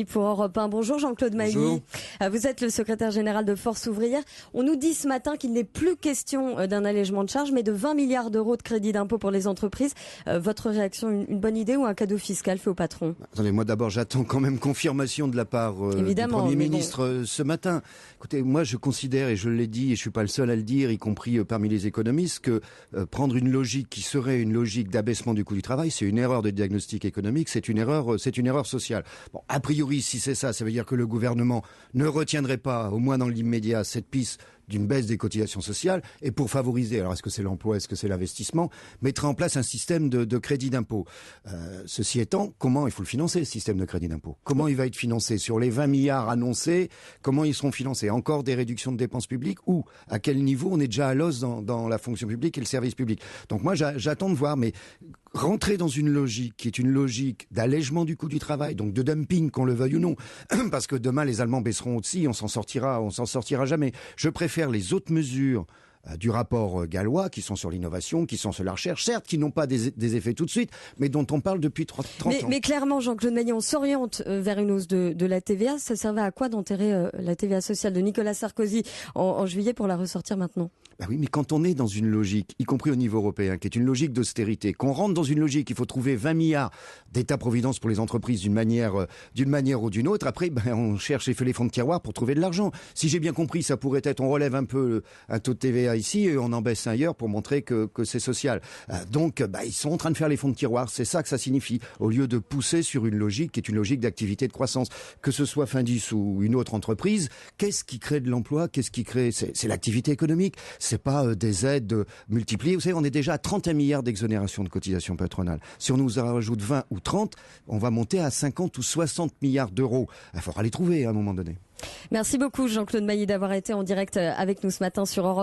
Pour Europe 1. Bonjour Jean-Claude Mailly. Vous êtes le secrétaire général de Force ouvrière. On nous dit ce matin qu'il n'est plus question d'un allègement de charges, mais de 20 milliards d'euros de crédit d'impôt pour les entreprises. Votre réaction, une bonne idée ou un cadeau fiscal fait au patron? Attendez, moi d'abord j'attends quand même confirmation de la part du Premier ministre ce matin. Écoutez, moi je considère, et je l'ai dit, et je suis pas le seul à le dire, y compris parmi les économistes, que prendre une logique qui serait une logique d'abaissement du coût du travail, c'est une erreur de diagnostic économique, c'est une erreur sociale. Bon, a priori, si c'est ça, ça veut dire que le gouvernement ne retiendrait pas, au moins dans l'immédiat, cette piste d'une baisse des cotisations sociales, et pour favoriser, alors est-ce que c'est l'emploi, est-ce que c'est l'investissement, mettra en place un système de crédit d'impôt. Ceci étant, comment il faut le financer, ce système de crédit d'impôt? Comment il va être financé? Sur les 20 milliards annoncés, comment ils seront financés? Encore des réductions de dépenses publiques, ou à quel niveau on est déjà à l'os dans la fonction publique et le service public? Donc moi j'attends de voir, mais rentrer dans une logique qui est une logique d'allègement du coût du travail, donc de dumping, qu'on le veuille ou non, parce que demain les Allemands baisseront aussi, on s'en sortira jamais. Je préfère les autres mesures du rapport gallois, qui sont sur l'innovation, qui sont sur la recherche, certes, qui n'ont pas des effets tout de suite, mais dont on parle depuis 30 ans. Mais clairement, Jean-Claude Mailly, on s'oriente vers une hausse de la TVA. Ça servait à quoi d'enterrer la TVA sociale de Nicolas Sarkozy en juillet pour la ressortir maintenant? Bah oui, mais quand on est dans une logique, y compris au niveau européen, qui est une logique d'austérité, qu'on rentre dans une logique, il faut trouver 20 milliards d'État-providence pour les entreprises d'une manière ou d'une autre, après, on cherche et fait les fonds de tiroir pour trouver de l'argent. Si j'ai bien compris, ça pourrait être, on relève un peu un taux de TVA ici, et on en baisse ailleurs pour montrer que c'est social. Donc, ils sont en train de faire les fonds de tiroir, c'est ça que ça signifie, au lieu de pousser sur une logique qui est une logique d'activité de croissance. Que ce soit Findus ou une autre entreprise, qu'est-ce qui crée de l'emploi? Qu'est-ce qui crée? C'est l'activité économique. C'est pas des aides multipliées. Vous savez, on est déjà à 31 milliards d'exonération de cotisations patronales. Si on nous en rajoute 20 ou 30, on va monter à 50 ou 60 milliards d'euros. Il faudra les trouver à un moment donné. Merci beaucoup Jean-Claude Mailly d'avoir été en direct avec nous ce matin sur Europe 1.